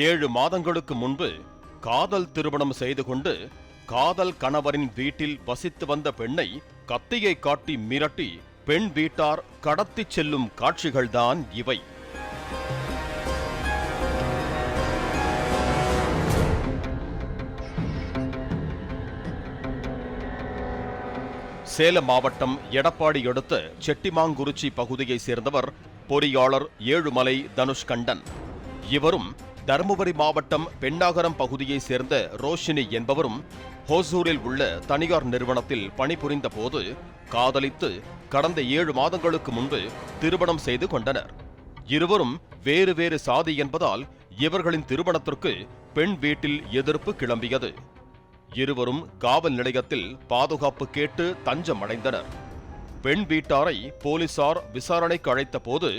7 மாதங்களுக்கு முன்பு காதல் திருமணம் செய்து கொண்டு காதல் கணவரின் வீட்டில் வசித்து வந்த பெண்ணை கத்தியை காட்டி மிரட்டி பெண் வீட்டார் கடத்திச் செல்லும் காட்சிகள்தான் இவை. சேலம் மாவட்டம் எடப்பாடி அடுத்த செட்டிமாங்குறிச்சி பகுதியைச் சேர்ந்தவர் பொறியாளர் ஏழுமலை தனுஷ்கண்டன். இவரும் தருமபுரி மாவட்டம் பெண்ணாகரம் பகுதியைச் சேர்ந்த ரோஷினி என்பவரும் ஹோசூரில் உள்ள தனியார் நிறுவனத்தில் பணிபுரிந்த போது காதலித்து கடந்த 7 மாதங்களுக்கு முன்பு திருமணம் செய்து கொண்டனர். இருவரும் வேறு வேறு சாதி என்பதால் இவர்களின் திருமணத்திற்கு பெண் வீட்டில் எதிர்ப்பு கிளம்பியது. இருவரும் காவல் நிலையத்தில் பாதுகாப்பு கேட்டு தஞ்சம் அடைந்தனர். பெண் வீட்டாரை போலீசார் விசாரணைக்கு அழைத்த போது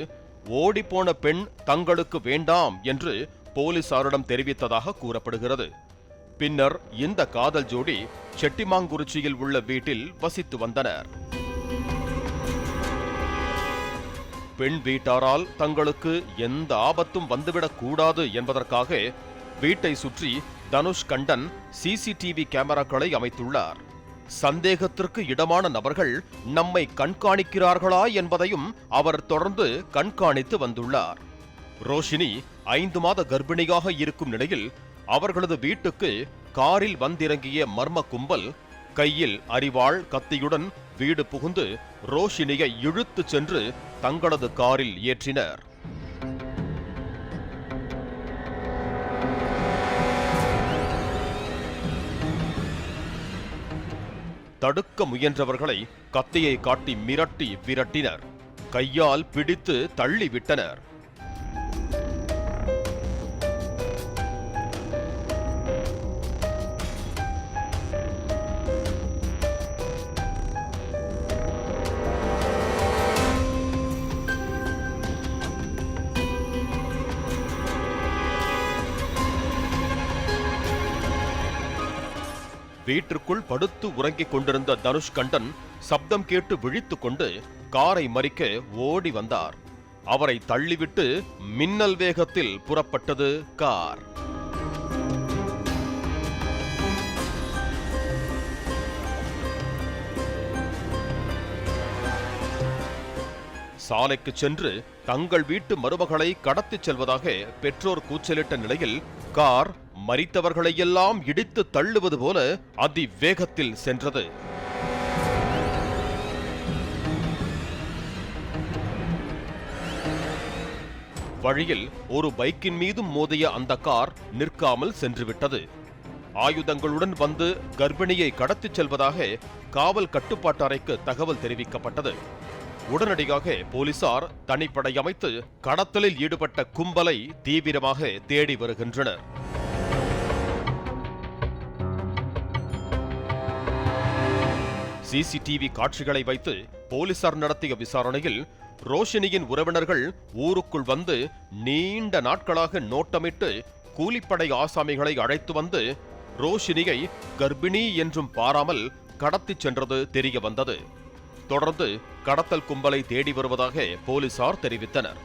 ஓடிப்போன பெண் தங்களுக்கு வேண்டாம் என்று போலீசாரிடம் தெரிவித்ததாக கூறப்படுகிறது. பின்னர் இந்த காதல் ஜோடி செட்டிமாங்குறிச்சியில் உள்ள வீட்டில் வசித்து வந்தனர். பெண் வீட்டாரால் தங்களுக்கு எந்த ஆபத்தும் வந்துவிடக் கூடாது என்பதற்காக வீட்டை சுற்றி தனுஷ்கண்டன் சிசிடிவி கேமராக்களை அமைத்துள்ளார். சந்தேகத்திற்கு இடமான நபர்கள் நம்மை கண்காணிக்கிறார்களா என்பதையும் அவர் தொடர்ந்து கண்காணித்து வந்துள்ளார். ரோஷினி 5 மாத கர்ப்பிணியாக இருக்கும் நிலையில் அவர்களது வீட்டுக்கு காரில் வந்திறங்கிய மர்ம கும்பல் கையில் அரிவாள் கத்தியுடன் வீடு புகுந்து ரோஷினியை இழுத்துச் சென்று தங்களது காரில் ஏற்றினர். தடுக்க முயன்றவர்களை கத்தியை காட்டி மிரட்டி விரட்டினர். கையால் பிடித்து தள்ளிவிட்டனர். வீட்டிற்குள் படுத்து உறங்கிக் கொண்டிருந்த தனுஷ்கண்டன் சப்தம் கேட்டு விழித்துக் கொண்டு காரை மறிக்க ஓடி வந்தார். அவரை தள்ளிவிட்டு மின்னல் வேகத்தில் புறப்பட்டது கார். சாலைக்கு சென்று தங்கள் வீட்டு மருமகளை கடத்திச் செல்வதாக பெற்றோர் கூச்சலிட்ட நிலையில் கார் மரித்தவர்களையெல்லாம் இடித்து தள்ளுவது போல அதிவேகத்தில் சென்றது. வழியில் ஒரு பைக்கின் மீதும் மோதிய அந்த கார் நிற்காமல் சென்றுவிட்டது. ஆயுதங்களுடன் வந்து கர்ப்பிணியை கடத்திச் செல்வதாக காவல் கட்டுப்பாட்டு அறைக்கு தகவல் தெரிவிக்கப்பட்டது. உடனடியாக போலீசார் தனிப்படை அமைத்து கடத்தலில் ஈடுபட்ட கும்பலை தீவிரமாக தேடி வருகின்றனர். சிசிடிவி காட்சிகளை வைத்து போலீசார் நடத்திய விசாரணையில் ரோஷினியின் உறவினர்கள் ஊருக்குள் வந்து நீண்ட நாட்களாக நோட்டமிட்டு கூலிப்படை ஆசாமிகளை அழைத்து வந்து ரோஷினியை கர்ப்பிணி என்றும் பாராமல் கடத்திச் சென்றது தெரிய வந்தது. தொடர்ந்து கடத்தல் கும்பலை தேடி வருவதாக போலீசார் தெரிவித்தனர்.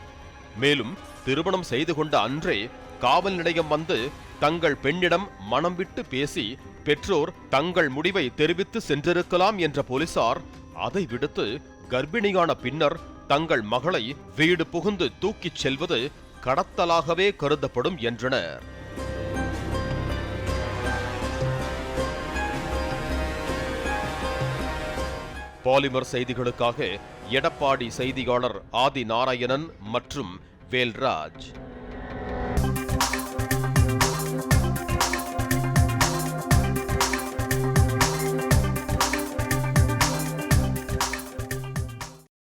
மேலும் திருமணம் செய்து கொண்ட அன்றே காவல் நிலையம் வந்து தங்கள் பெண்ணிடம் மனம் விட்டு பேசி பெற்றோர் தங்கள் முடிவை தெரிவித்து சென்றிருக்கலாம் என்ற போலீசார் அதை விடுத்து கர்ப்பிணியான பின்னர் தங்கள் மகளை வீடு புகுந்து தூக்கிச் செல்வது கடத்தலாகவே கருதப்படும் என்றனர். பாலிமர் செய்திகளுக்காக எடப்பாடி செய்தியாளர் ஆதி நாராயணன் மற்றும் வேல்ராஜ்.